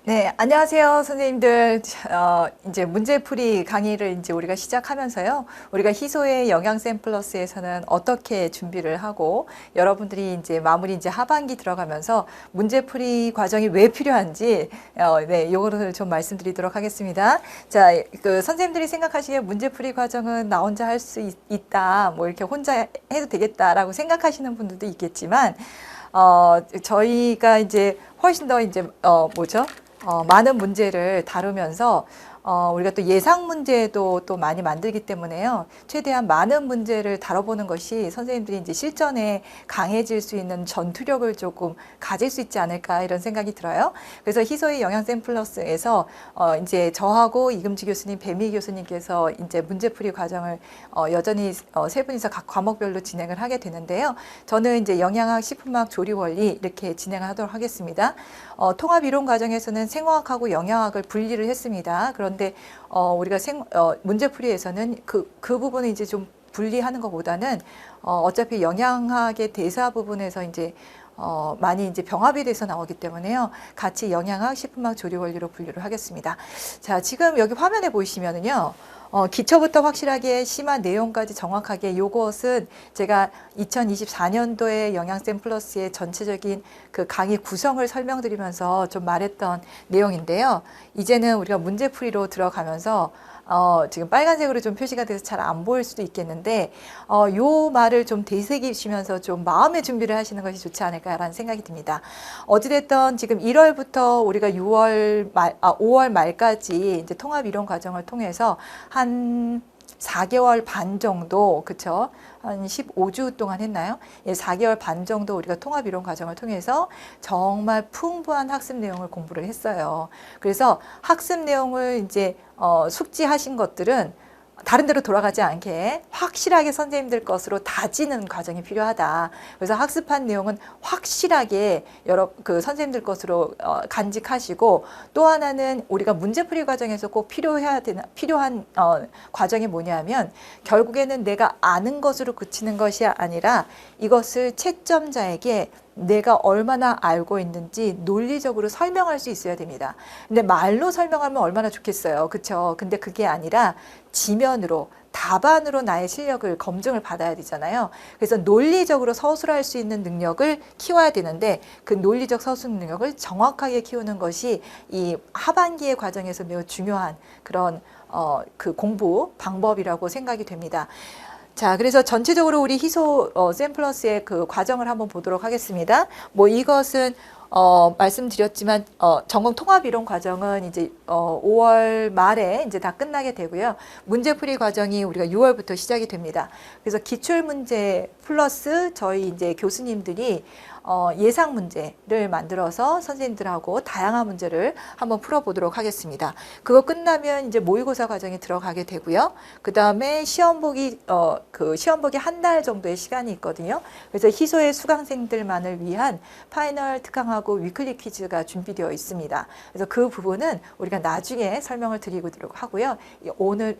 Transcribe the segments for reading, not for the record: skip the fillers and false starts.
네, 안녕하세요, 선생님들. 이제 문제풀이 강의를 이제 우리가 시작하면서요. 우리가 희소의 영양샘 플러스에서는 어떻게 준비를 하고 여러분들이 이제 마무리 이제 하반기 들어가면서 문제풀이 과정이 왜 필요한지, 네, 요거를 좀 말씀드리도록 하겠습니다. 자, 그 선생님들이 생각하시기에 문제풀이 과정은 나 혼자 할 수 있다, 뭐 이렇게 혼자 해도 되겠다라고 생각하시는 분들도 있겠지만, 저희가 이제 훨씬 더 이제, 많은 문제를 다루면서 우리가 또 예상 문제도 또 많이 만들기 때문에요. 최대한 많은 문제를 다뤄보는 것이 선생님들이 이제 실전에 강해질 수 있는 전투력을 조금 가질 수 있지 않을까 이런 생각이 들어요. 그래서 희소의 영양샘 플러스에서 이제 저하고 이금지 교수님, 배미 교수님께서 이제 문제풀이 과정을 여전히 세 분이서 각 과목별로 진행을 하게 되는데요. 저는 이제 영양학, 식품학, 조리원리 이렇게 진행을 하도록 하겠습니다. 통합 이론 과정에서는 생화학하고 영양학을 분리를 했습니다. 그런데 우리가 문제풀이에서는 그 부분을 이제 좀 분리하는 것보다는 어차피 영양학의 대사 부분에서 이제 많이 이제 병합이 돼서 나오기 때문에요. 같이 영양학, 식품학, 조리원리로 분류를 하겠습니다. 자, 지금 여기 화면에 보시면은요. 기초부터 확실하게 심한 내용까지 정확하게 요것은 제가 2024년도에 영양샘 플러스의 전체적인 그 강의 구성을 설명드리면서 좀 말했던 내용인데요. 이제는 우리가 문제풀이로 들어가면서 지금 빨간색으로 좀 표시가 돼서 잘 안 보일 수도 있겠는데, 요 말을 좀 되새기시면서 좀 마음의 준비를 하시는 것이 좋지 않을까라는 생각이 듭니다. 어찌됐든 지금 1월부터 우리가 5월 말까지 이제 통합 이론 과정을 통해서 한 4개월 반 정도, 그쵸? 한 15주 동안 했나요? 예, 4개월 반 정도 우리가 통합 이론 과정을 통해서 정말 풍부한 학습 내용을 공부를 했어요. 그래서 학습 내용을 이제 숙지하신 것들은 다른 데로 돌아가지 않게 확실하게 선생님들 것으로 다지는 과정이 필요하다. 그래서 학습한 내용은 확실하게 선생님들 것으로 간직하시고, 또 하나는 우리가 문제풀이 과정에서 꼭 필요한 과정이 뭐냐면, 결국에는 내가 아는 것으로 그치는 것이 아니라 이것을 채점자에게 내가 얼마나 알고 있는지 논리적으로 설명할 수 있어야 됩니다. 근데 말로 설명하면 얼마나 좋겠어요. 그쵸? 근데 그게 아니라 지면으로, 답안으로 나의 실력을 검증을 받아야 되잖아요. 그래서 논리적으로 서술할 수 있는 능력을 키워야 되는데, 그 논리적 서술 능력을 정확하게 키우는 것이 이 하반기의 과정에서 매우 중요한 그런 그 공부 방법이라고 생각이 됩니다. 자, 그래서 전체적으로 우리 희소 샘 플러스의 그 과정을 한번 보도록 하겠습니다. 뭐 이것은 말씀드렸지만 전공 통합 이론 과정은 이제 5월 말에 이제 다 끝나게 되고요. 문제풀이 과정이 우리가 6월부터 시작이 됩니다. 그래서 기출 문제 플러스 저희 이제 교수님들이 예상 문제를 만들어서 선생님들하고 다양한 문제를 한번 풀어보도록 하겠습니다. 그거 끝나면 이제 모의고사 과정에 들어가게 되고요. 그 다음에 시험 보기 한 달 정도의 시간이 있거든요. 그래서 희소의 수강생들만을 위한 파이널 특강하고 위클리 퀴즈가 준비되어 있습니다. 그래서 그 부분은 우리가 나중에 설명을 드리도록 하고요.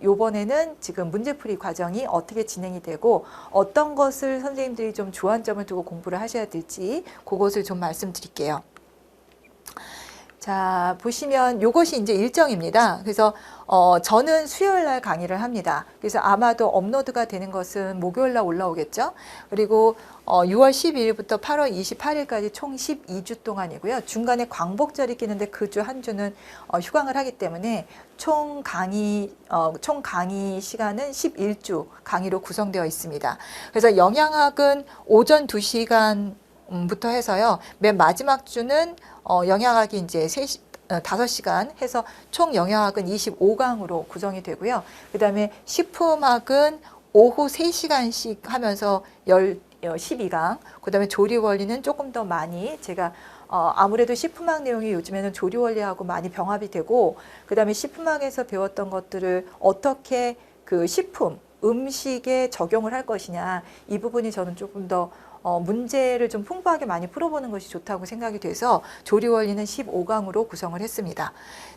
요번에는 지금 문제풀이 과정이 어떻게 진행이 되고 어떤 것을 선생님들이 좀 주안점을 두고 공부를 하셔야 될지 그것을 좀 말씀드릴게요. 자, 보시면 요것이 이제 일정입니다. 그래서 저는 수요일 날 강의를 합니다. 그래서 아마도 업로드가 되는 것은 목요일 날 올라오겠죠. 그리고 6월 12일부터 8월 28일까지 총 12주 동안이고요. 중간에 광복절이 끼는데 그 주 한 주는 휴강을 하기 때문에 총 강의 시간은 11주 강의로 구성되어 있습니다. 그래서 영양학은 오전 2시간 부터 해서요. 맨 마지막 주는 영양학이 이제 5시간 해서 총 영양학은 25강으로 구성이 되고요. 그 다음에 식품학은 오후 3시간씩 하면서 12강. 그 다음에 조리원리는 조금 더 많이 제가 아무래도 식품학 내용이 요즘에는 조리원리하고 많이 병합이 되고, 그 다음에 식품학에서 배웠던 것들을 어떻게 그 음식에 적용을 할 것이냐, 이 부분이 저는 조금 더 문제를 좀 풍부하게 많이 풀어보는 것이 좋다고 생각이 돼서 조리원리는 15강으로 구성을 했습니다.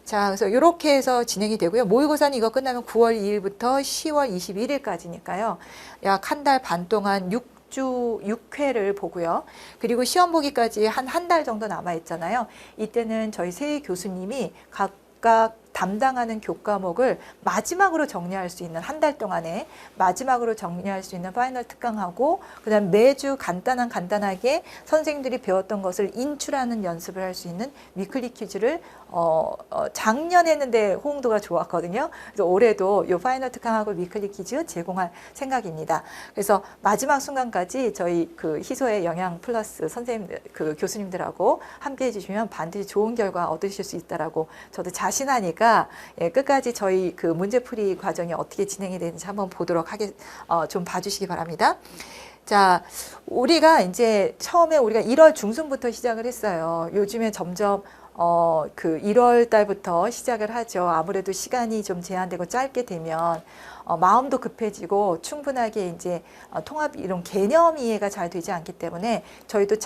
자, 그래서 이렇게 해서 진행이 되고요. 모의고사는 이거 끝나면 9월 2일부터 10월 21일까지니까요. 약 한 달 반 동안 6회를 보고요. 그리고 시험 보기까지 한 달 정도 남아 있잖아요. 이때는 저희 세 교수님이 각각 담당하는 교과목을 마지막으로 정리할 수 있는, 한 달 동안에 마지막으로 정리할 수 있는 파이널 특강하고, 그다음 매주 간단하게 선생님들이 배웠던 것을 인출하는 연습을 할 수 있는 위클리 퀴즈를 작년에 했는데 호응도가 좋았거든요. 그래서 올해도 이 파이널 특강하고 위클리 퀴즈 제공할 생각입니다. 그래서 마지막 순간까지 저희 그 희소의 영양 플러스 선생님들, 그 교수님들하고 함께 해주시면 반드시 좋은 결과 얻으실 수 있다라고 저도 자신하니까 끝까지 저희 그 문제풀이 과정이 어떻게 진행이 되는지 한번 보도록 좀 봐주시기 바랍니다. 자, 우리가 이제 처음에 우리가 1월 중순부터 시작을 했어요. 요즘에 점점 그 1월 달부터 시작을 하죠. 아무래도 시간이 좀 제한되고 짧게 되면 마음도 급해지고 충분하게 이제 통합 이런 개념 이해가 잘 되지 않기 때문에 저희도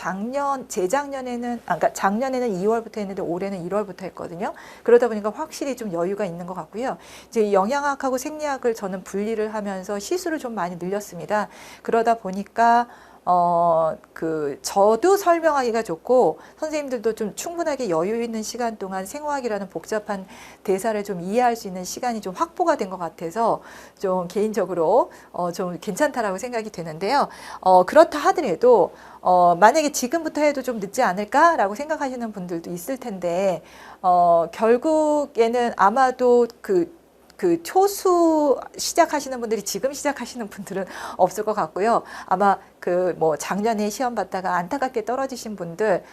재작년에는, 그러니까 작년에는 2월부터 했는데 올해는 1월부터 했거든요. 그러다 보니까 확실히 좀 여유가 있는 것 같고요. 이제 영양학하고 생리학을 저는 분리를 하면서 시수를 좀 많이 늘렸습니다. 그러다 보니까 저도 설명하기가 좋고 선생님들도 좀 충분하게 여유 있는 시간 동안 생화학이라는 복잡한 대사를 좀 이해할 수 있는 시간이 좀 확보가 된 것 같아서 좀 개인적으로 좀 괜찮다라고 생각이 되는데요. 그렇다 하더라도 만약에 지금부터 해도 좀 늦지 않을까라고 생각하시는 분들도 있을 텐데 결국에는 아마도 그 초수 시작하시는 분들이 지금 시작하시는 분들은 없을 것 같고요. 아마 작년에 시험 봤다가 안타깝게 떨어지신 분들,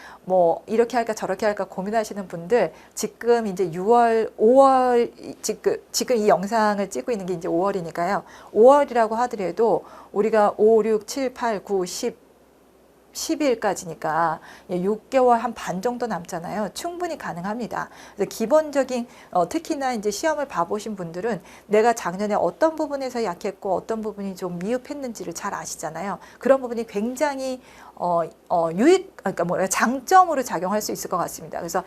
이렇게 할까 저렇게 할까 고민하시는 분들, 지금 이제 6월, 5월, 지금 이 영상을 찍고 있는 게 이제 5월이니까요. 5월이라고 하더라도 우리가 5, 6, 7, 8, 9, 10, 10일까지니까 6개월 한 반 정도 남잖아요. 충분히 가능합니다. 그래서 기본적인 특히나 이제 시험을 봐보신 분들은 내가 작년에 어떤 부분에서 약했고 어떤 부분이 좀 미흡했는지를 잘 아시잖아요. 그런 부분이 굉장히 그러니까 장점으로 작용할 수 있을 것 같습니다. 그래서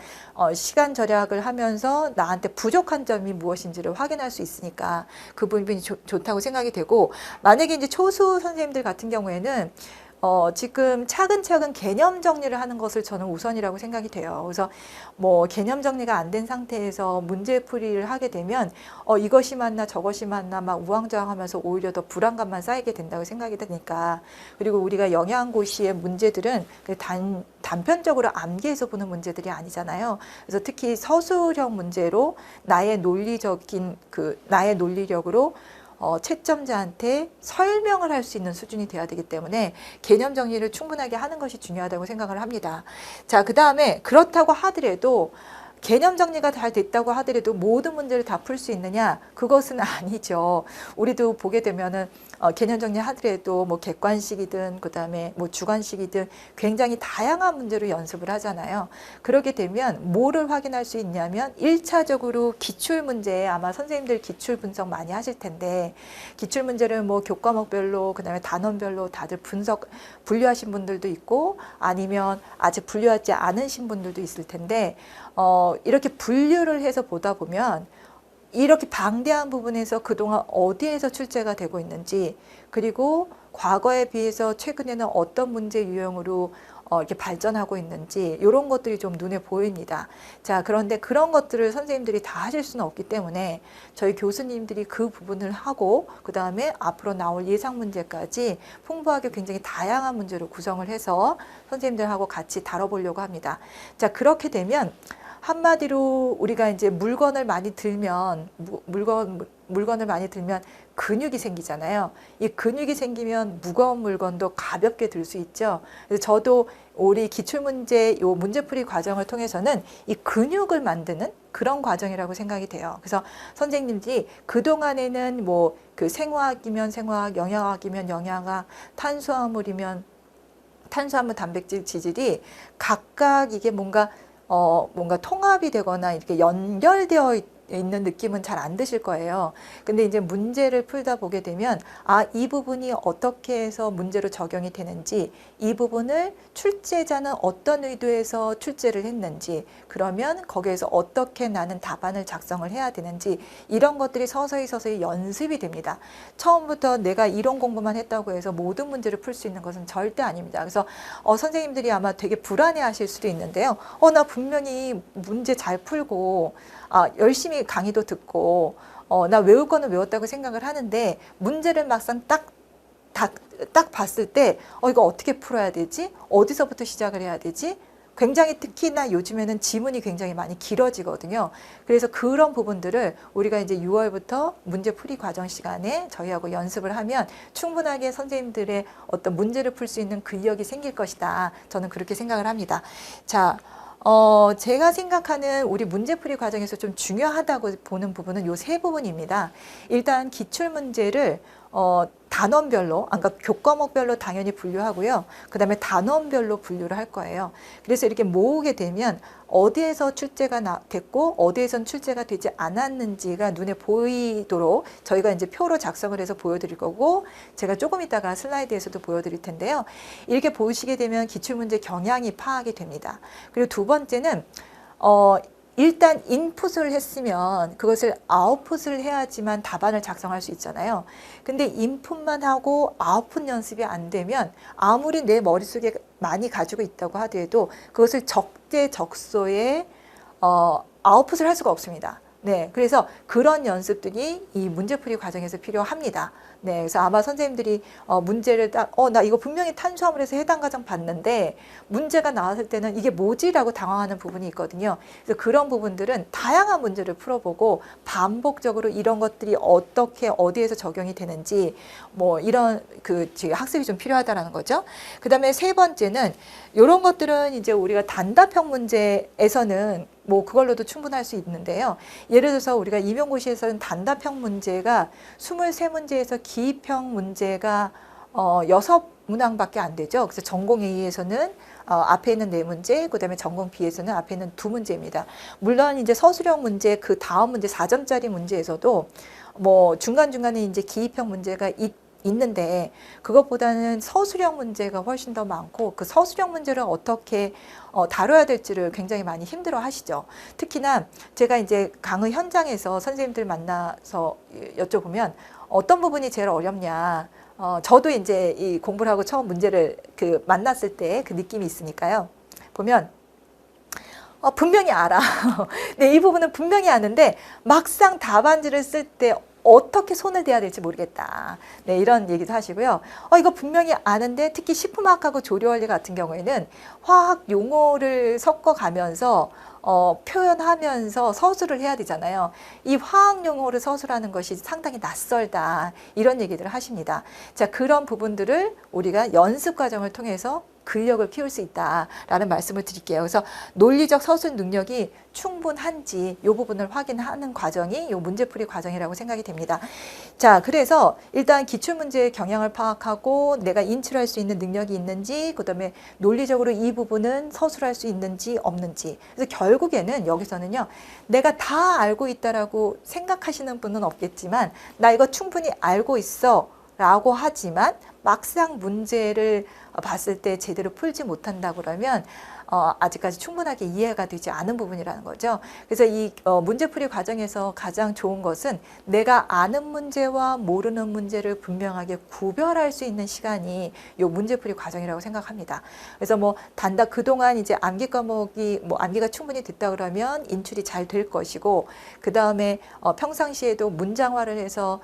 시간 절약을 하면서 나한테 부족한 점이 무엇인지를 확인할 수 있으니까 그 부분이 좋다고 생각이 되고, 만약에 이제 초수 선생님들 같은 경우에는 지금 차근차근 개념 정리를 하는 것을 저는 우선이라고 생각이 돼요. 그래서 개념 정리가 안 된 상태에서 문제풀이를 하게 되면 이것이 맞나 저것이 맞나 막 우왕좌왕하면서 오히려 더 불안감만 쌓이게 된다고 생각이 되니까. 그리고 우리가 영양고시의 문제들은 단편적으로 암기해서 보는 문제들이 아니잖아요. 그래서 특히 서술형 문제로 나의 논리력으로 채점자한테 설명을 할 수 있는 수준이 돼야 되기 때문에 개념 정리를 충분하게 하는 것이 중요하다고 생각을 합니다. 자, 그 다음에 그렇다고 하더라도 개념 정리가 잘 됐다고 하더라도 모든 문제를 다 풀 수 있느냐? 그것은 아니죠. 우리도 보게 되면은 개념 정리 하더라도 객관식이든 그다음에 주관식이든 굉장히 다양한 문제로 연습을 하잖아요. 그러게 되면 뭐를 확인할 수 있냐면 1차적으로 기출 문제에 아마 선생님들 기출 분석 많이 하실 텐데, 기출 문제를 교과목별로 그다음에 단원별로 다들 분류하신 분들도 있고 아니면 아직 분류하지 않으신 분들도 있을 텐데 이렇게 분류를 해서 보다 보면 이렇게 방대한 부분에서 그동안 어디에서 출제가 되고 있는지, 그리고 과거에 비해서 최근에는 어떤 문제 유형으로 이렇게 발전하고 있는지 이런 것들이 좀 눈에 보입니다. 자, 그런데 그런 것들을 선생님들이 다 하실 수는 없기 때문에 저희 교수님들이 그 부분을 하고 그 다음에 앞으로 나올 예상 문제까지 풍부하게 굉장히 다양한 문제로 구성을 해서 선생님들하고 같이 다뤄보려고 합니다. 자, 그렇게 되면 한마디로 우리가 이제 물건을 많이 들면 근육이 생기잖아요. 이 근육이 생기면 무거운 물건도 가볍게 들 수 있죠. 그래서 저도 우리 기출문제 요 문제풀이 과정을 통해서는 이 근육을 만드는 그런 과정이라고 생각이 돼요. 그래서 선생님들이 그동안에는 그 생화학이면 생화학, 영양학이면 영양학, 탄수화물이면 탄수화물, 단백질, 지질이 각각 이게 뭔가 통합이 되거나 이렇게 연결되어 있는 느낌은 잘 안 드실 거예요. 근데 이제 문제를 풀다 보게 되면 이 부분이 어떻게 해서 문제로 적용이 되는지, 이 부분을 출제자는 어떤 의도에서 출제를 했는지, 그러면 거기에서 어떻게 나는 답안을 작성을 해야 되는지, 이런 것들이 서서히 연습이 됩니다. 처음부터 내가 이론 공부만 했다고 해서 모든 문제를 풀 수 있는 것은 절대 아닙니다. 그래서 선생님들이 아마 되게 불안해 하실 수도 있는데요. 나 분명히 문제 잘 풀고 열심히 강의도 듣고 나 외울 거는 외웠다고 생각을 하는데, 문제를 막상 딱 봤을 때 이거 어떻게 풀어야 되지? 어디서부터 시작을 해야 되지? 굉장히 특히나 요즘에는 지문이 굉장히 많이 길어지거든요. 그래서 그런 부분들을 우리가 이제 6월부터 문제풀이 과정 시간에 저희하고 연습을 하면 충분하게 선생님들의 어떤 문제를 풀 수 있는 근력이 생길 것이다. 저는 그렇게 생각을 합니다. 자, 제가 생각하는 우리 문제풀이 과정에서 좀 중요하다고 보는 부분은 요 세 부분입니다. 일단 기출문제를 단원별로, 그러니까 교과목별로 당연히 분류하고요. 그 다음에 단원별로 분류를 할 거예요. 그래서 이렇게 모으게 되면 어디에서 출제가 됐고 어디에선 출제가 되지 않았는지가 눈에 보이도록 저희가 이제 표로 작성을 해서 보여드릴 거고, 제가 조금 이따가 슬라이드에서도 보여드릴 텐데요. 이렇게 보시게 되면 기출문제 경향이 파악이 됩니다. 그리고 두 번째는 일단 인풋을 했으면 그것을 아웃풋을 해야지만 답안을 작성할 수 있잖아요. 근데 인풋만 하고 아웃풋 연습이 안 되면 아무리 내 머릿속에 많이 가지고 있다고 하더라도 그것을 적재적소에 아웃풋을 할 수가 없습니다. 네, 그래서 그런 연습들이 이 문제풀이 과정에서 필요합니다. 네, 그래서 아마 선생님들이 문제를 나 이거 분명히 탄수화물에서 해당 과정 봤는데 문제가 나왔을 때는 이게 뭐지라고 당황하는 부분이 있거든요. 그래서 그런 부분들은 다양한 문제를 풀어보고 반복적으로 이런 것들이 어떻게 어디에서 적용이 되는지 뭐 이런 학습이 좀 필요하다라는 거죠. 그 다음에 세 번째는 이런 것들은 이제 우리가 단답형 문제에서는 뭐 그걸로도 충분할 수 있는데요. 예를 들어서 우리가 임용고시에서는 단답형 문제가 23문제에서 기입형 문제가 6문항밖에 안 되죠. 그래서 전공 A에서는 앞에 있는 4문제, 그 다음에 전공 B에서는 앞에 있는 2문제입니다. 물론 이제 서술형 문제, 그 다음 문제 4점짜리 문제에서도 뭐 중간중간에 이제 기입형 문제가 있는데 그것보다는 서술형 문제가 훨씬 더 많고, 그 서술형 문제를 어떻게 다뤄야 될지를 굉장히 많이 힘들어 하시죠. 특히나 제가 이제 강의 현장에서 선생님들 만나서 여쭤보면 어떤 부분이 제일 어렵냐. 저도 이제 이 공부를 하고 처음 문제를 만났을 때 그 느낌이 있으니까요. 보면 분명히 알아. 네, 이 부분은 분명히 아는데 막상 답안지를 쓸 때 어떻게 손을 대야 될지 모르겠다. 네, 이런 얘기도 하시고요. 이거 분명히 아는데 특히 식품화학하고 조리원리 같은 경우에는 화학 용어를 섞어가면서 표현하면서 서술을 해야 되잖아요. 이 화학 용어를 서술하는 것이 상당히 낯설다. 이런 얘기들을 하십니다. 자, 그런 부분들을 우리가 연습 과정을 통해서 근력을 키울 수 있다라는 말씀을 드릴게요. 그래서 논리적 서술 능력이 충분한지 이 부분을 확인하는 과정이 이 문제풀이 과정이라고 생각이 됩니다. 자, 그래서 일단 기출문제의 경향을 파악하고 내가 인출할 수 있는 능력이 있는지, 그 다음에 논리적으로 이 부분은 서술할 수 있는지 없는지. 그래서 결국에는 여기서는요, 내가 다 알고 있다라고 생각하시는 분은 없겠지만 나 이거 충분히 알고 있어 라고 하지만 막상 문제를 봤을 때 제대로 풀지 못한다 그러면 아직까지 충분하게 이해가 되지 않은 부분이라는 거죠. 그래서 이 문제풀이 과정에서 가장 좋은 것은 내가 아는 문제와 모르는 문제를 분명하게 구별할 수 있는 시간이 이 문제풀이 과정이라고 생각합니다. 그래서 뭐 그동안 이제 암기 과목이 암기가 충분히 됐다 그러면 인출이 잘 될 것이고, 그 다음에 평상시에도 문장화를 해서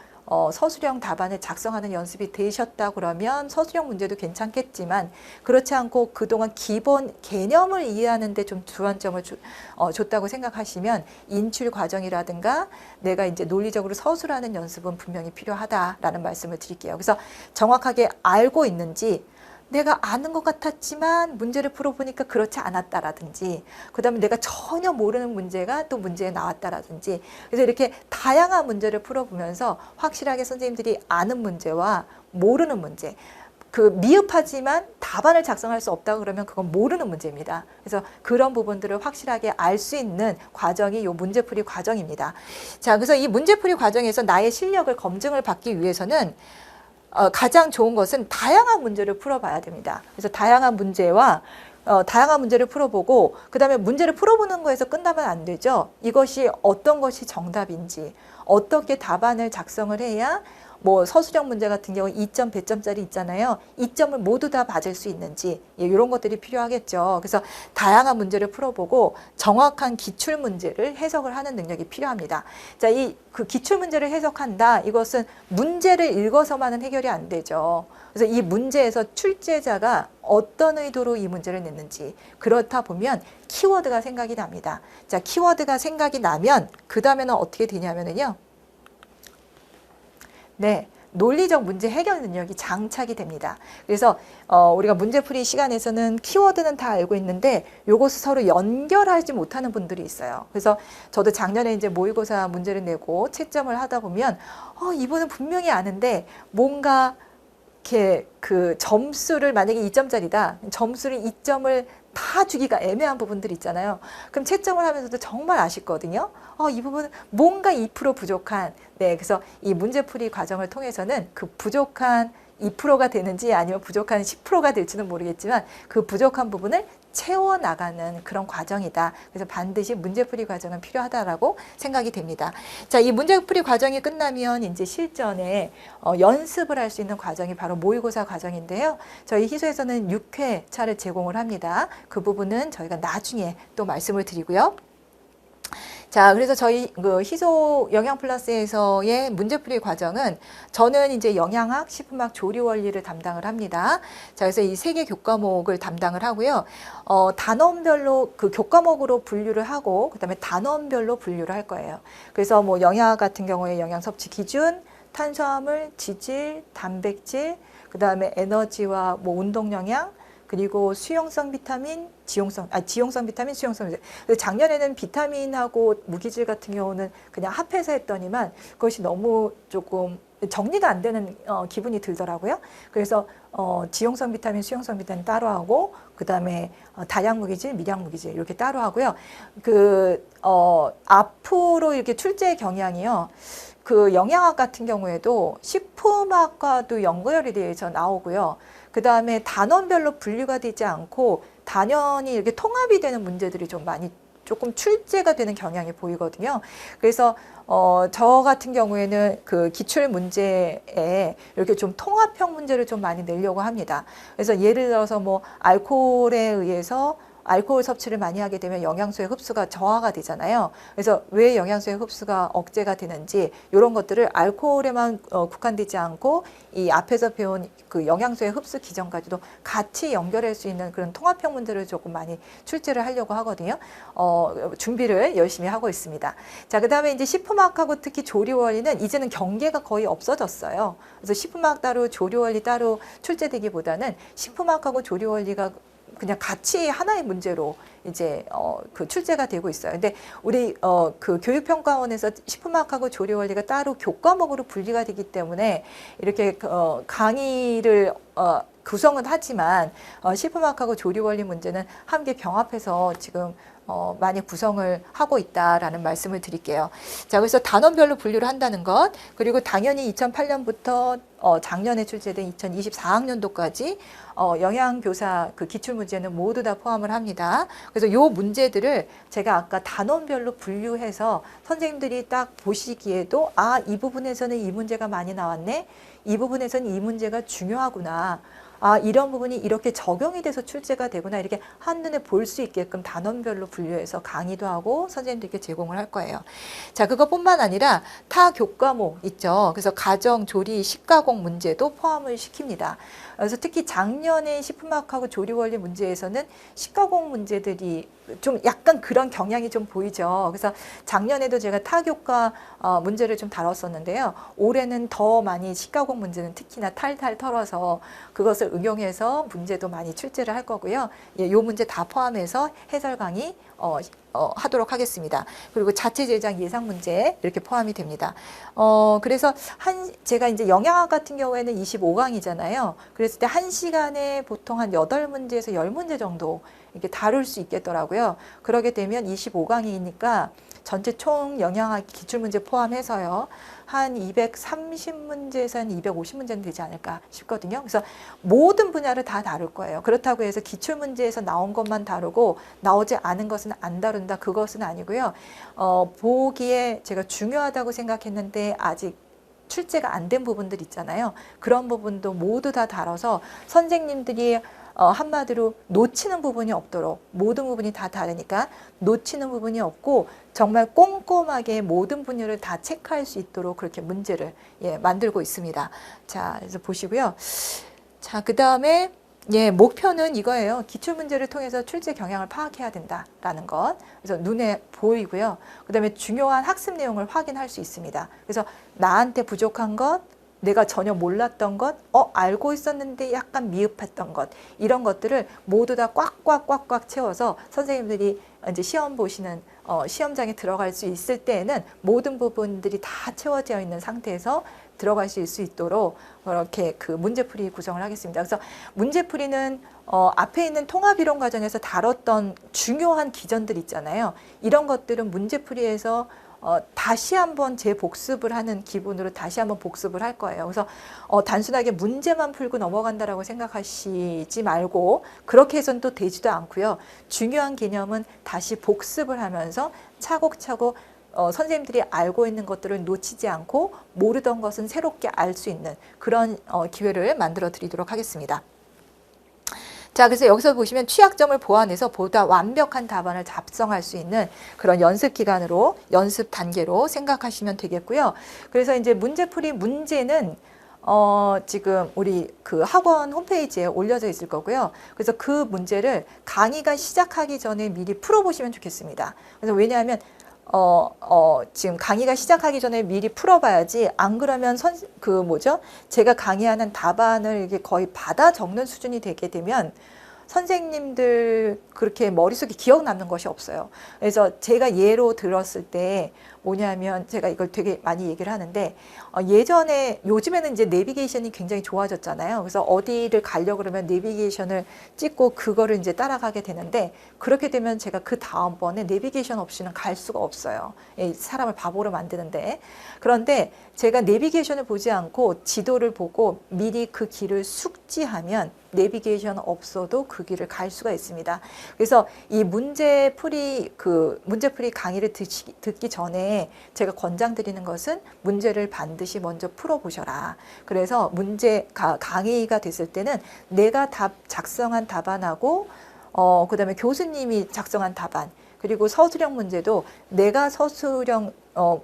서술형 답안을 작성하는 연습이 되셨다 그러면 서술형 문제도 괜찮겠지만, 그렇지 않고 그동안 기본 개념을 이해하는 데 좀 주안점을 줬다고 생각하시면 인출 과정이라든가 내가 이제 논리적으로 서술하는 연습은 분명히 필요하다라는 말씀을 드릴게요. 그래서 정확하게 알고 있는지, 내가 아는 것 같았지만 문제를 풀어보니까 그렇지 않았다라든지, 그 다음에 내가 전혀 모르는 문제가 또 문제에 나왔다라든지, 그래서 이렇게 다양한 문제를 풀어보면서 확실하게 선생님들이 아는 문제와 모르는 문제, 미흡하지만 답안을 작성할 수 없다고 그러면 그건 모르는 문제입니다. 그래서 그런 부분들을 확실하게 알 수 있는 과정이 이 문제풀이 과정입니다. 자, 그래서 이 문제풀이 과정에서 나의 실력을 검증을 받기 위해서는 가장 좋은 것은 다양한 문제를 풀어봐야 됩니다. 그래서 다양한 문제를 풀어보고 그다음에 문제를 풀어보는 거에서 끝나면 안 되죠. 이것이 어떤 것이 정답인지, 어떻게 답안을 작성을 해야 뭐 서술형 문제 같은 경우 2점, 배점짜리 있잖아요. 2점을 모두 다 받을 수 있는지 이런 것들이 필요하겠죠. 그래서 다양한 문제를 풀어보고 정확한 기출 문제를 해석을 하는 능력이 필요합니다. 자, 그 기출 문제를 해석한다. 이것은 문제를 읽어서만은 해결이 안 되죠. 그래서 이 문제에서 출제자가 어떤 의도로 이 문제를 냈는지 그렇다 보면 키워드가 생각이 납니다. 자, 키워드가 생각이 나면 그 다음에는 어떻게 되냐면요. 네, 논리적 문제 해결 능력이 장착이 됩니다. 그래서 우리가 문제풀이 시간에서는 키워드는 다 알고 있는데 요것을 서로 연결하지 못하는 분들이 있어요. 그래서 저도 작년에 이제 모의고사 문제를 내고 채점을 하다 보면 이분은 분명히 아는데 뭔가 이렇게 그 점수를 만약에 2점짜리다. 점수를 2점을 다 주기가 애매한 부분들 있잖아요. 그럼 채점을 하면서도 정말 아쉽거든요. 이 부분은 뭔가 2% 부족한, 네, 그래서 이 문제풀이 과정을 통해서는 그 부족한 2%가 되는지 아니면 부족한 10%가 될지는 모르겠지만 그 부족한 부분을 채워나가는 그런 과정이다. 그래서 반드시 문제풀이 과정은 필요하다라고 생각이 됩니다. 자, 이 문제풀이 과정이 끝나면 이제 실전에 연습을 할 수 있는 과정이 바로 모의고사 과정인데요. 저희 희소에서는 6회차를 제공을 합니다. 그 부분은 저희가 나중에 또 말씀을 드리고요. 자, 그래서 저희 그 희소 영양 플러스에서의 문제풀이 과정은 저는 이제 영양학, 식품학, 조리 원리를 담당을 합니다. 자, 그래서 이 3개 교과목을 담당을 하고요. 단원별로 그 교과목으로 분류를 하고 그다음에 단원별로 분류를 할 거예요. 그래서 뭐 영양학 같은 경우에 영양 섭취 기준, 탄수화물, 지질, 단백질, 그다음에 에너지와 뭐 운동 영양, 그리고 수용성 비타민, 지용성 비타민, 수용성 비타민. 작년에는 비타민하고 무기질 같은 경우는 그냥 합해서 했더니만 그것이 너무 조금 정리가 안 되는 기분이 들더라고요. 그래서 지용성 비타민, 수용성 비타민 따로 하고 그다음에 다량 무기질, 미량 무기질 이렇게 따로 하고요. 앞으로 이렇게 출제 경향이요. 그 영양학 같은 경우에도 식품학과도 연구열에 대해서 나오고요. 그 다음에 단원별로 분류가 되지 않고 단연히 이렇게 통합이 되는 문제들이 좀 많이 조금 출제가 되는 경향이 보이거든요. 그래서 저 같은 경우에는 그 기출 문제에 이렇게 좀 통합형 문제를 좀 많이 내려고 합니다. 그래서 예를 들어서 뭐 알코올에 의해서 알코올 섭취를 많이 하게 되면 영양소의 흡수가 저하가 되잖아요. 그래서 왜 영양소의 흡수가 억제가 되는지 이런 것들을 알코올에만 국한되지 않고 이 앞에서 배운 그 영양소의 흡수 기전까지도 같이 연결할 수 있는 그런 통합형 문제를 조금 많이 출제를 하려고 하거든요. 준비를 열심히 하고 있습니다. 자, 그다음에 이제 식품학하고 특히 조리 원리는 이제는 경계가 거의 없어졌어요. 그래서 식품학 따로 조리 원리 따로 출제되기보다는 식품학하고 조리 원리가 그냥 같이 하나의 문제로 이제 그 출제가 되고 있어요. 근데 우리 그 교육평가원에서 식품학하고 조리 원리가 따로 교과목으로 분리가 되기 때문에 이렇게 강의를 구성은 하지만 식품학하고 조리 원리 문제는 함께 병합해서 지금 많이 구성을 하고 있다라는 말씀을 드릴게요. 자, 그래서 단원별로 분류를 한다는 것, 그리고 당연히 2008년부터 작년에 출제된 2024학년도까지 영양교사 그 기출문제는 모두 다 포함을 합니다. 그래서 요 문제들을 제가 아까 단원별로 분류해서 선생님들이 딱 보시기에도 이 부분에서는 이 문제가 많이 나왔네. 이 부분에서는 이 문제가 중요하구나. 이런 부분이 이렇게 적용이 돼서 출제가 되구나. 이렇게 한눈에 볼 수 있게끔 단원별로 분류해서 강의도 하고 선생님들께 제공을 할 거예요. 자, 그것뿐만 아니라 타 교과목 있죠. 그래서 가정, 조리, 식가공 문제도 포함을 시킵니다. 그래서 특히 작년에 식품학하고 조리 원리 문제에서는 식가공 문제들이 좀 약간 그런 경향이 좀 보이죠. 그래서 작년에도 제가 타교과 문제를 좀 다뤘었는데요. 올해는 더 많이 시가공 문제는 특히나 탈탈 털어서 그것을 응용해서 문제도 많이 출제를 할 거고요. 예, 요 문제 다 포함해서 해설 강의 하도록 하겠습니다. 그리고 자체 제작 예상 문제 이렇게 포함이 됩니다. 그래서 제가 이제 영양학 같은 경우에는 25강이잖아요. 그랬을 때 1시간에 보통 한 8문제에서 10문제 정도 이렇게 다룰 수 있겠더라고요. 그러게 되면 25강이니까 전체 총 영양학 기출문제 포함해서요. 한 230문제에서 한 250문제는 되지 않을까 싶거든요. 그래서 모든 분야를 다 다룰 거예요. 그렇다고 해서 기출문제에서 나온 것만 다루고 나오지 않은 것은 안 다룬다. 그것은 아니고요. 보기에 제가 중요하다고 생각했는데 아직 출제가 안 된 부분들 있잖아요. 그런 부분도 모두 다 다뤄서 선생님들이 한마디로 놓치는 부분이 없도록 모든 부분이 다 다르니까 놓치는 부분이 없고 정말 꼼꼼하게 모든 분야를 다 체크할 수 있도록 그렇게 문제를 만들고 있습니다. 자, 그래서 보시고요. 자, 그 다음에 목표는 이거예요. 기출문제를 통해서 출제 경향을 파악해야 된다라는 것. 그래서 눈에 보이고요. 그 다음에 중요한 학습 내용을 확인할 수 있습니다. 그래서 나한테 부족한 것, 내가 전혀 몰랐던 것, 알고 있었는데 약간 미흡했던 것, 이런 것들을 모두 다 꽉꽉꽉꽉 채워서 선생님들이 이제 시험 보시는 시험장에 들어갈 수 있을 때에는 모든 부분들이 다 채워져 있는 상태에서 들어갈 수 있도록 그렇게 그 문제풀이 구성을 하겠습니다. 그래서 문제풀이는 앞에 있는 통합이론 과정에서 다뤘던 중요한 기전들 있잖아요. 이런 것들은 문제풀이에서 다시 한번 재복습을 하는 기분으로 다시 한번 복습을 할 거예요. 그래서 단순하게 문제만 풀고 넘어간다라고 생각하시지 말고 그렇게 해서는 또 되지도 않고요. 중요한 개념은 다시 복습을 하면서 차곡차곡 선생님들이 알고 있는 것들을 놓치지 않고 모르던 것은 새롭게 알 수 있는 그런 기회를 만들어 드리도록 하겠습니다. 자, 그래서 여기서 보시면 취약점을 보완해서 보다 완벽한 답안을 작성할 수 있는 그런 연습 기간으로, 연습 단계로 생각하시면 되겠고요. 그래서 이제 문제풀이 문제는 지금 우리 그 학원 홈페이지에 올려져 있을 거고요. 그래서 그 문제를 강의가 시작하기 전에 미리 풀어보시면 좋겠습니다. 그래서 왜냐하면 지금 강의가 시작하기 전에 미리 풀어봐야지 안 그러면 제가 강의하는 답안을 이게 거의 받아 적는 수준이 되게 되면 선생님들 그렇게 머릿속에 기억 남는 것이 없어요. 그래서 제가 예로 들었을 때 뭐냐면 제가 이걸 되게 많이 얘기를 하는데 예전에 요즘에는 이제 내비게이션이 굉장히 좋아졌잖아요. 그래서 어디를 가려고 그러면 내비게이션을 찍고 그거를 이제 따라가게 되는데 그렇게 되면 제가 그 다음번에 내비게이션 없이는 갈 수가 없어요. 사람을 바보로 만드는데. 그런데 제가 내비게이션을 보지 않고 지도를 보고 미리 그 길을 숙지하면 내비게이션 없어도 그 길을 갈 수가 있습니다. 그래서 이 문제풀이 강의를 듣기 전에 제가 권장드리는 것은 문제를 반드시 먼저 풀어보셔라. 그래서 강의가 됐을 때는 내가 작성한 답안하고 그다음에 교수님이 작성한 답안 그리고 서술형 문제도 내가 서술형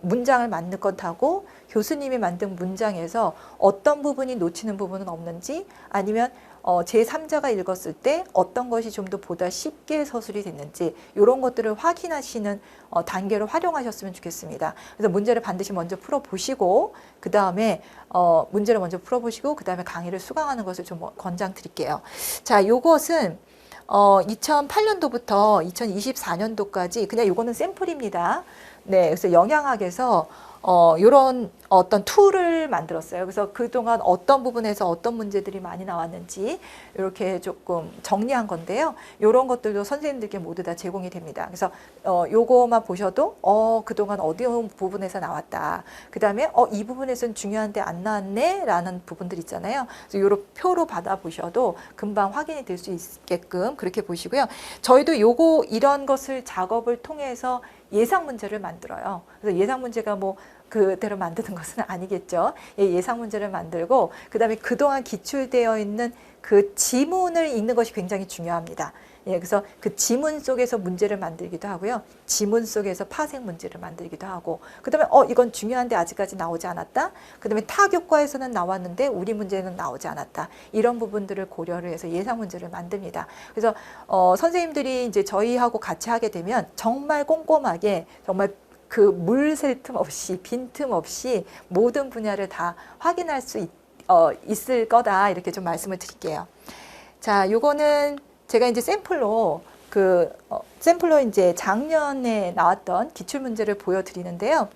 문장을 만든 것하고 교수님이 만든 문장에서 어떤 부분이 놓치는 부분은 없는지 아니면 제3자가 읽었을 때 어떤 것이 좀 더 보다 쉽게 서술이 됐는지 이런 것들을 확인하시는 단계로 활용하셨으면 좋겠습니다. 그래서 문제를 반드시 먼저 풀어보시고 그 다음에 문제를 먼저 풀어보시고 그 다음에 강의를 수강하는 것을 좀 권장드릴게요. 자, 이것은 2008년도부터 2024년도까지 그냥 요거는 샘플입니다. 네, 그래서 영양학에서 이런 어떤 툴을 만들었어요. 그래서 그동안 어떤 부분에서 어떤 문제들이 많이 나왔는지 이렇게 조금 정리한 건데요. 이런 것들도 선생님들께 모두 다 제공이 됩니다. 그래서 요거만 보셔도 그동안 어디 부분에서 나왔다. 그 다음에 이 부분에서는 중요한데 안 나왔네 라는 부분들 있잖아요. 그래서 요런 표로 받아보셔도 금방 확인이 될 수 있게끔 그렇게 보시고요. 저희도 이런 것을 작업을 통해서 예상 문제를 만들어요. 그래서 예상 문제가 뭐 그대로 만드는 것은 아니겠죠. 예상 문제를 만들고 그다음에 그동안 기출되어 있는 그 지문을 읽는 것이 굉장히 중요합니다. 예, 그래서 그 지문 속에서 문제를 만들기도 하고요. 지문 속에서 파생 문제를 만들기도 하고, 그다음에 이건 중요한데 아직까지 나오지 않았다. 그다음에 타 교과에서는 나왔는데 우리 문제는 나오지 않았다. 이런 부분들을 고려를 해서 예상 문제를 만듭니다. 그래서 선생님들이 이제 저희하고 같이 하게 되면 정말 꼼꼼하게 정말 그 물 셀 틈 없이 빈틈 없이 모든 분야를 다 확인할 수 있을 거다 이렇게 좀 말씀을 드릴게요. 자, 요거는 제가 이제 샘플로 샘플로 이제 작년에 나왔던 기출 문제를 보여드리는데요.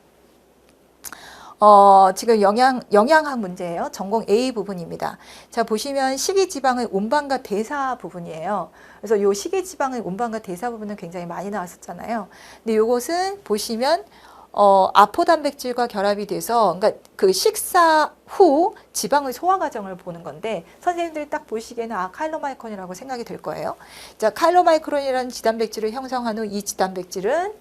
지금 영양학 문제예요. 전공 A 부분입니다. 자, 보시면 식이지방의 운반과 대사 부분이에요. 그래서 요 식이지방의 운반과 대사 부분은 굉장히 많이 나왔었잖아요. 근데 요것은 보시면 아포단백질과 결합이 돼서, 그러니까 그 식사 후 지방의 소화 과정을 보는 건데, 선생님들이 딱 보시기에는 카일로마이크론이라고 생각이 될 거예요. 자, 카일로마이크론이라는 지단백질을 형성한 후 이 지단백질은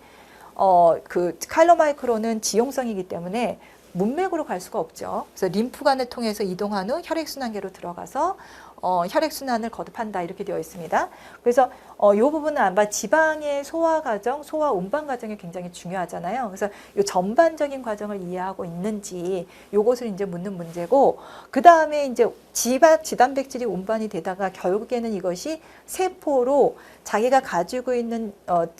그 카일로마이크론은 지용성이기 때문에 문맥으로 갈 수가 없죠. 그래서 림프관을 통해서 이동한 후 혈액순환계로 들어가서 혈액순환을 거듭한다 이렇게 되어 있습니다. 그래서 이 부분은 아마 지방의 소화 과정, 소화 운반 과정이 굉장히 중요하잖아요. 그래서 이 전반적인 과정을 이해하고 있는지 요것을 이제 묻는 문제고, 그 다음에 이제 지단백질이 운반이 되다가 결국에는 이것이 세포로 자기가 가지고 있는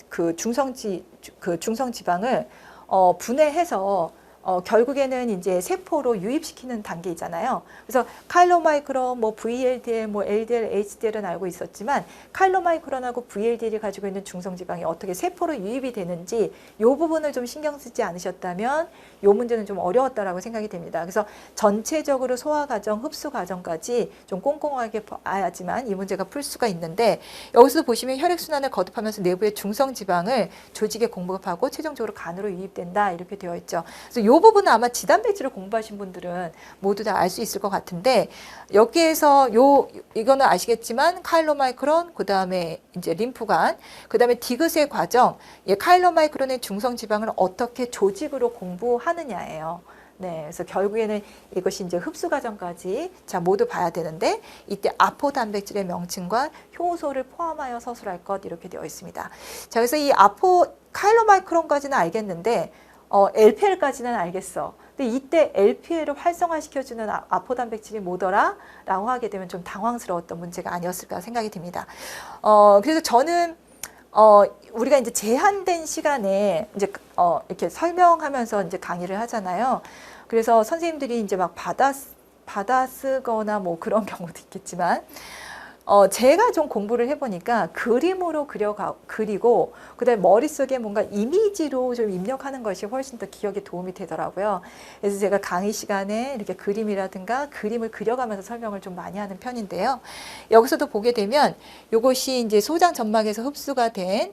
그 중성지방을 분해해서 결국에는 이제 세포로 유입시키는 단계이잖아요. 그래서 카일로마이크론, 뭐 VLDL, 뭐 LDL, HDL은 알고 있었지만 카일로마이크론하고 VLDL이 가지고 있는 중성지방이 어떻게 세포로 유입이 되는지 이 부분을 좀 신경 쓰지 않으셨다면 이 문제는 좀 어려웠다라고 생각이 됩니다. 그래서 전체적으로 소화 과정, 흡수 과정까지 좀 꼼꼼하게 봐야지만 이 문제가 풀 수가 있는데, 여기서 보시면 혈액순환을 거듭하면서 내부의 중성지방을 조직에 공급하고 최종적으로 간으로 유입된다 이렇게 되어 있죠. 그래서 이 부분은 아마 지단백질을 공부하신 분들은 모두 다 알 수 있을 것 같은데, 여기에서 이거는 아시겠지만 카일로마이크론, 그 다음에 이제 림프관, 그 다음에 디귿의 과정, 카일로마이크론의 중성지방을 어떻게 조직으로 공부하느냐예요. 네, 그래서 결국에는 이것이 이제 흡수 과정까지 모두 봐야 되는데, 이때 아포 단백질의 명칭과 효소를 포함하여 서술할 것 이렇게 되어 있습니다. 자, 그래서 이 카일로마이크론까지는 알겠는데 LPL까지는 알겠어. 근데 이때 LPL을 활성화시켜주는 아포단백질이 뭐더라? 라고 하게 되면 좀 당황스러웠던 문제가 아니었을까 생각이 듭니다. 그래서 저는 우리가 이제 제한된 시간에 이제 이렇게 설명하면서 이제 강의를 하잖아요. 그래서 선생님들이 이제 막 받아 쓰거나 뭐 그런 경우도 있겠지만, 제가 좀 공부를 해보니까 그림으로 그리고 그다음에 머릿속에 뭔가 이미지로 좀 입력하는 것이 훨씬 더 기억에 도움이 되더라고요. 그래서 제가 강의 시간에 이렇게 그림이라든가 그림을 그려가면서 설명을 좀 많이 하는 편인데요. 여기서도 보게 되면 요것이 이제 소장 점막에서 흡수가 된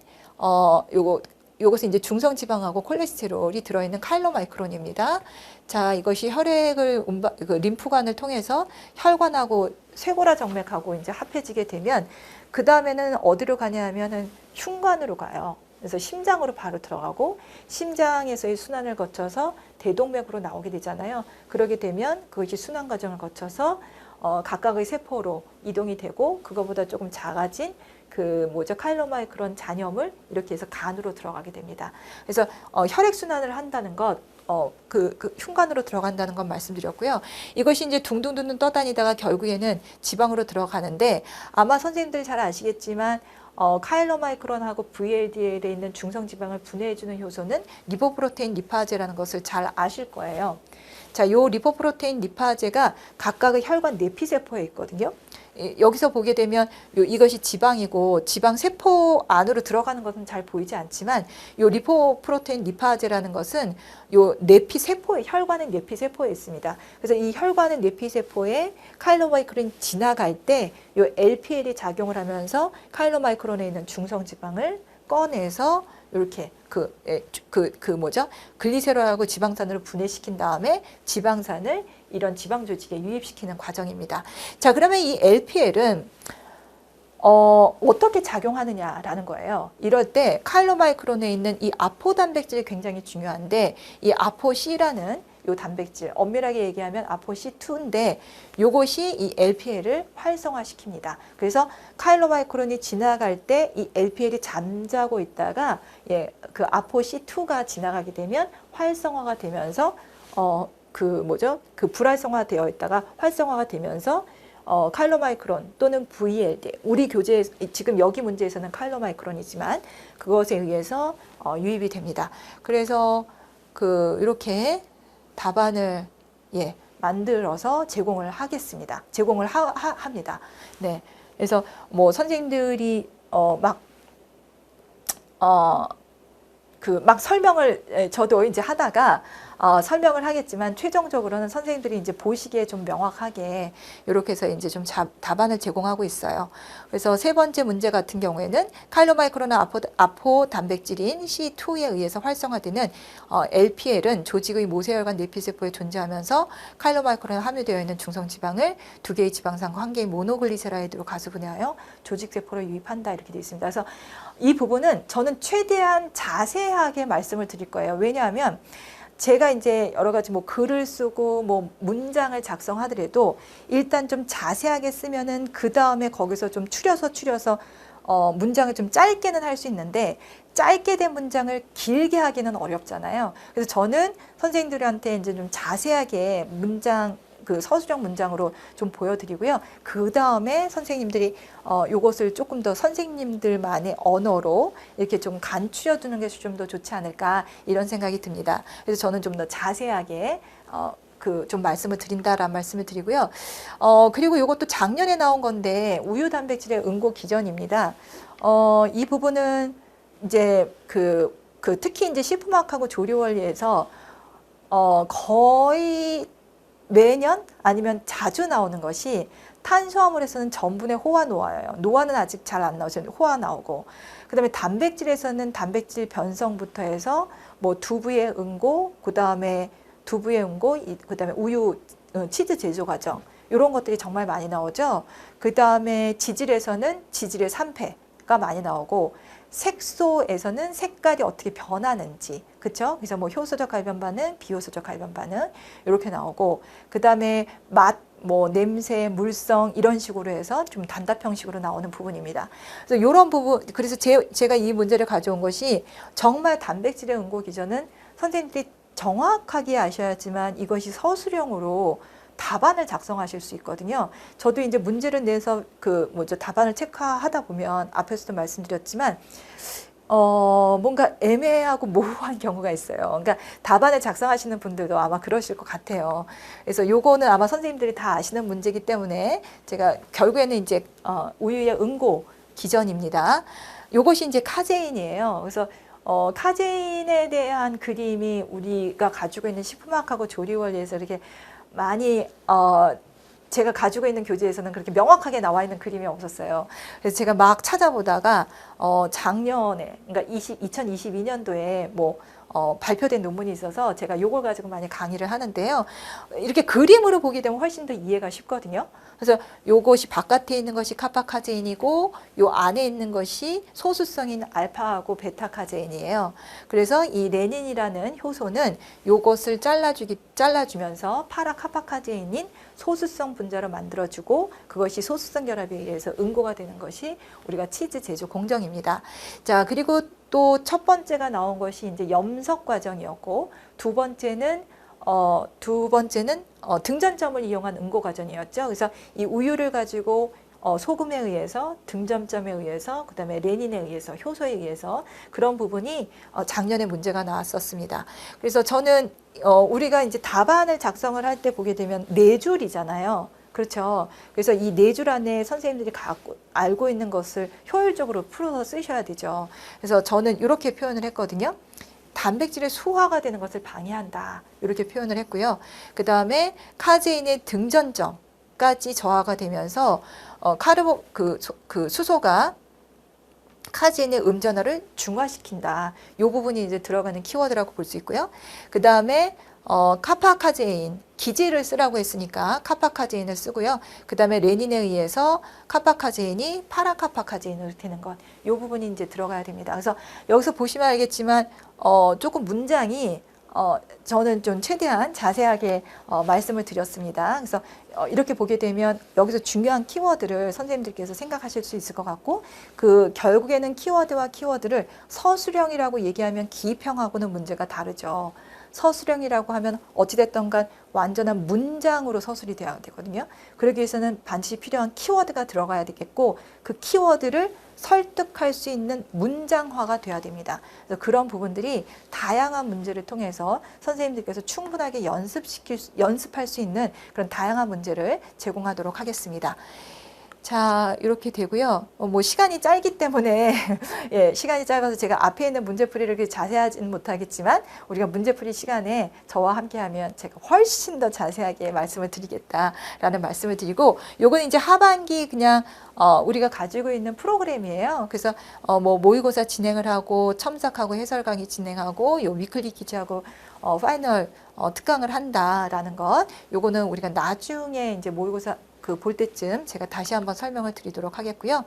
요것은 이제 중성지방하고 콜레스테롤이 들어있는 카일로마이크론입니다. 자, 이것이 혈액을 림프관을 통해서 혈관하고 쇄골화 정맥하고 이제 합해지게 되면 그 다음에는 어디로 가냐 하면은 흉관으로 가요. 그래서 심장으로 바로 들어가고 심장에서의 순환을 거쳐서 대동맥으로 나오게 되잖아요. 그러게 되면 그것이 순환 과정을 거쳐서 각각의 세포로 이동이 되고, 그거보다 조금 작아진 카일로마이크론 잔여물 이렇게 해서 간으로 들어가게 됩니다. 그래서 혈액 순환을 한다는 것, 흉관으로 들어간다는 건 말씀드렸고요. 이것이 이제 둥둥둥둥 떠다니다가 결국에는 지방으로 들어가는데, 아마 선생님들 잘 아시겠지만 카일로마이크론하고 VLDL에 있는 중성지방을 분해해주는 효소는 리포프로테인 리파제라는 것을 잘 아실 거예요. 자, 요 리포프로테인 리파제가 각각의 혈관 내피세포에 있거든요. 여기서 보게 되면 이것이 지방이고, 지방 세포 안으로 들어가는 것은 잘 보이지 않지만 요 리포프로테인 리파제라는 것은 요 내피세포에, 혈관의 내피세포에 있습니다. 그래서 이 혈관의 내피세포에 카일로마이크론이 지나갈 때 요 LPL이 작용을 하면서 카일로마이크론에 있는 중성지방을 꺼내서 이렇게 글리세롤하고 지방산으로 분해시킨 다음에 지방산을 이런 지방 조직에 유입시키는 과정입니다. 자, 그러면 이 LPL은 어떻게 작용하느냐라는 거예요. 이럴 때 카일로마이크론에 있는 이 아포 단백질이 굉장히 중요한데, 이 아포C라는 요 단백질, 엄밀하게 얘기하면 아포C2인데 요것이 이 LPL을 활성화시킵니다. 그래서 카일로마이크론이 지나갈 때 이 LPL이 잠자고 있다가 그 아포C2가 지나가게 되면 활성화가 되면서 그 불활성화되어 있다가 활성화가 되면서 카일로마이크론 또는 VLD, 우리 교재 지금 여기 문제에서는 카일로마이크론이지만 그것에 의해서 유입이 됩니다. 그래서 이렇게 답안을 만들어서 제공을 하겠습니다. 제공을 합니다. 네, 그래서 뭐 선생님들이 막 설명을 저도 이제 하다가 설명을 하겠지만 최종적으로는 선생님들이 이제 보시기에 좀 명확하게 이렇게 해서 이제 좀 답안을 제공하고 있어요. 그래서 세 번째 문제 같은 경우에는 카일로마이크론은 아포 단백질인 C2에 의해서 활성화되는 LPL은 조직의 모세혈관 내피세포에 존재하면서 카일로마이크론에 함유되어 있는 중성지방을 2개의 지방산과 1개의 모노글리세라이드로 가수분해하여 조직세포로 유입한다 이렇게 되어 있습니다. 그래서 이 부분은 저는 최대한 자세하게 말씀을 드릴 거예요. 왜냐하면 제가 이제 여러 가지 뭐 글을 쓰고 뭐 문장을 작성하더라도 일단 좀 자세하게 쓰면은 그 다음에 거기서 좀 추려서 문장을 좀 짧게는 할 수 있는데 짧게 된 문장을 길게 하기는 어렵잖아요. 그래서 저는 선생님들한테 이제 좀 자세하게 그 서술형 문장으로 좀 보여드리고요. 그 다음에 선생님들이 요것을 조금 더 선생님들만의 언어로 이렇게 좀 간추려두는 것이 좀 더 좋지 않을까 이런 생각이 듭니다. 그래서 저는 좀 더 자세하게 좀 말씀을 드린다라는 말씀을 드리고요. 그리고 이것도 작년에 나온 건데 우유 단백질의 응고 기전입니다. 이 부분은 이제 특히 이제 시프막하고 조리 원리에서 거의 매년 아니면 자주 나오는 것이 탄수화물에서는 전분의 호화 노화예요. 노화는 아직 잘 안 나오죠. 호화 나오고. 그다음에 단백질에서는 단백질 변성부터 해서 뭐 두부의 응고, 그다음에 우유, 치즈 제조 과정 이런 것들이 정말 많이 나오죠. 그다음에 지질에서는 지질의 산패가 많이 나오고 색소에서는 색깔이 어떻게 변하는지, 그렇죠? 그래서 뭐 효소적 갈변 반응, 비효소적 갈변 반응 이렇게 나오고, 그 다음에 맛, 뭐 냄새, 물성 이런 식으로 해서 좀 단답형식으로 나오는 부분입니다. 그래서 이런 부분, 그래서 제가 이 문제를 가져온 것이 정말 단백질의 응고 기전은 선생님들이 정확하게 아셔야지만 이것이 서술형으로 답안을 작성하실 수 있거든요. 저도 이제 문제를 내서 답안을 체크하다 보면 앞에서도 말씀드렸지만 뭔가 애매하고 모호한 경우가 있어요. 그러니까 답안을 작성하시는 분들도 아마 그러실 것 같아요. 그래서 요거는 아마 선생님들이 다 아시는 문제이기 때문에 제가 결국에는 이제 우유의 응고 기전입니다. 요것이 이제 카제인이에요. 그래서 카제인에 대한 그림이 우리가 가지고 있는 식품학하고 조리 원리에서 이렇게 많이 제가 가지고 있는 교재에서는 그렇게 명확하게 나와 있는 그림이 없었어요. 그래서 제가 막 찾아보다가 작년에, 그러니까 2022년도에 뭐 발표된 논문이 있어서 제가 요걸 가지고 많이 강의를 하는데요. 이렇게 그림으로 보게 되면 훨씬 더 이해가 쉽거든요. 그래서 요것이 바깥에 있는 것이 카파카제인이고 요 안에 있는 것이 소수성인 알파하고 베타카제인이에요. 그래서 이 레닌이라는 효소는 요것을 잘라주면서 파라카파카제인인 소수성 분자로 만들어주고 그것이 소수성 결합에 의해서 응고가 되는 것이 우리가 치즈 제조 공정입니다. 자, 그리고 또 첫 번째가 나온 것이 이제 염석 과정이었고 두 번째는 등전점을 이용한 응고 과정이었죠. 그래서 이 우유를 가지고 소금에 의해서 등점점에 의해서 그다음에 레닌에 의해서 효소에 의해서 그런 부분이 작년에 문제가 나왔었습니다. 그래서 저는 우리가 이제 답안을 작성을 할 때 보게 되면 4줄이잖아요. 그렇죠. 그래서 이 4줄 안에 선생님들이 알고 있는 것을 효율적으로 풀어서 쓰셔야 되죠. 그래서 저는 이렇게 표현을 했거든요. 단백질의 수화가 되는 것을 방해한다. 이렇게 표현을 했고요. 그 다음에 카제인의 등전점까지 저하가 되면서 수소가 카제인의 음전화를 중화시킨다. 이 부분이 이제 들어가는 키워드라고 볼 수 있고요. 그 다음에 카파카제인 기질을 쓰라고 했으니까 카파카제인을 쓰고요. 그 다음에 레닌에 의해서 카파카제인이 파라카파카제인으로 되는 것. 이 부분이 이제 들어가야 됩니다. 그래서 여기서 보시면 알겠지만 조금 문장이 저는 좀 최대한 자세하게 말씀을 드렸습니다. 그래서 이렇게 보게 되면 여기서 중요한 키워드를 선생님들께서 생각하실 수 있을 것 같고, 그 결국에는 키워드와 키워드를 서술형이라고 얘기하면 기입형하고는 문제가 다르죠. 서술형이라고 하면 어찌됐든 간 완전한 문장으로 서술이 되어야 되거든요. 그러기 위해서는 반드시 필요한 키워드가 들어가야 되겠고, 그 키워드를 설득할 수 있는 문장화가 돼야 됩니다. 그래서 그런 부분들이 다양한 문제를 통해서 선생님들께서 충분하게 연습할 수 있는 그런 다양한 문제를 제공하도록 하겠습니다. 자, 이렇게 되고요. 뭐 시간이 짧기 때문에 예, 시간이 짧아서 제가 앞에 있는 문제풀이를 그렇게 자세하지는 못하겠지만, 우리가 문제풀이 시간에 저와 함께하면 제가 훨씬 더 자세하게 말씀을 드리겠다라는 말씀을 드리고, 요건 이제 하반기 그냥 우리가 가지고 있는 프로그램이에요. 그래서 뭐 모의고사 진행을 하고 첨삭하고 해설 강의 진행하고 요 위클리 퀴즈하고 파이널 특강을 한다라는 것. 요거는 우리가 나중에 이제 모의고사 볼 때쯤 제가 다시 한번 설명을 드리도록 하겠고요.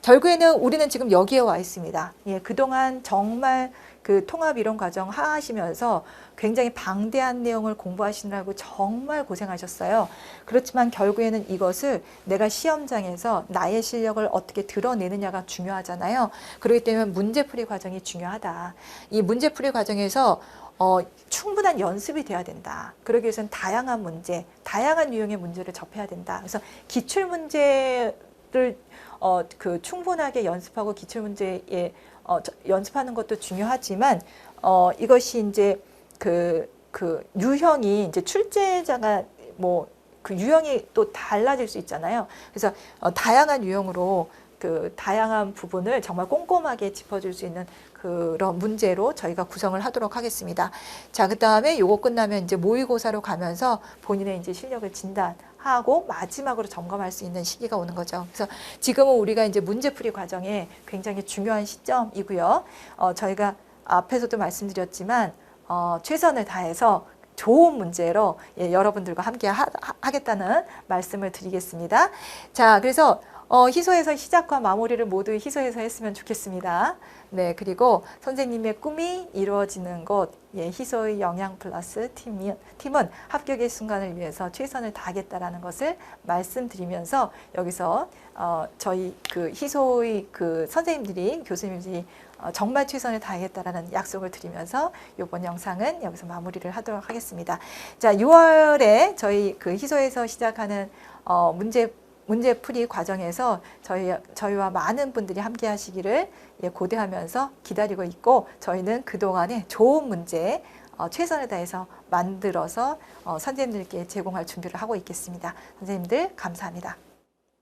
결국에는 우리는 지금 여기에 와 있습니다. 예, 그동안 정말 그 통합이론 과정 하시면서 굉장히 방대한 내용을 공부하시느라고 정말 고생하셨어요. 그렇지만 결국에는 이것을 내가 시험장에서 나의 실력을 어떻게 드러내느냐가 중요하잖아요. 그렇기 때문에 문제풀이 과정이 중요하다. 이 문제풀이 과정에서 충분한 연습이 돼야 된다. 그러기 위해서는 다양한 문제, 다양한 유형의 문제를 접해야 된다. 그래서 기출 문제를 충분하게 연습하고 기출 문제에 연습하는 것도 중요하지만 이것이 이제 그 유형이 이제 출제자가 뭐 그 유형이 또 달라질 수 있잖아요. 그래서 다양한 유형으로 그 다양한 부분을 정말 꼼꼼하게 짚어줄 수 있는 그런 문제로 저희가 구성을 하도록 하겠습니다. 자, 그 다음에 요거 끝나면 이제 모의고사로 가면서 본인의 이제 실력을 진단하고 마지막으로 점검할 수 있는 시기가 오는 거죠. 그래서 지금은 우리가 이제 문제풀이 과정에 굉장히 중요한 시점이고요. 저희가 앞에서도 말씀드렸지만 최선을 다해서 좋은 문제로 여러분들과 함께 하겠다는 말씀을 드리겠습니다. 자, 그래서 희소에서 시작과 마무리를 모두 희소에서 했으면 좋겠습니다. 네, 그리고 선생님의 꿈이 이루어지는 곳, 희소의 영양 플러스 팀은 합격의 순간을 위해서 최선을 다하겠다라는 것을 말씀드리면서, 여기서 저희 그 희소의 그 선생님들이, 교수님들이 정말 최선을 다하겠다라는 약속을 드리면서 이번 영상은 여기서 마무리를 하도록 하겠습니다. 자, 6월에 저희 그 희소에서 시작하는 문제풀이 과정에서 저희와 많은 분들이 함께 하시기를 고대하면서 기다리고 있고, 저희는 그동안에 좋은 문제 최선을 다해서 만들어서 선생님들께 제공할 준비를 하고 있겠습니다. 선생님들 감사합니다.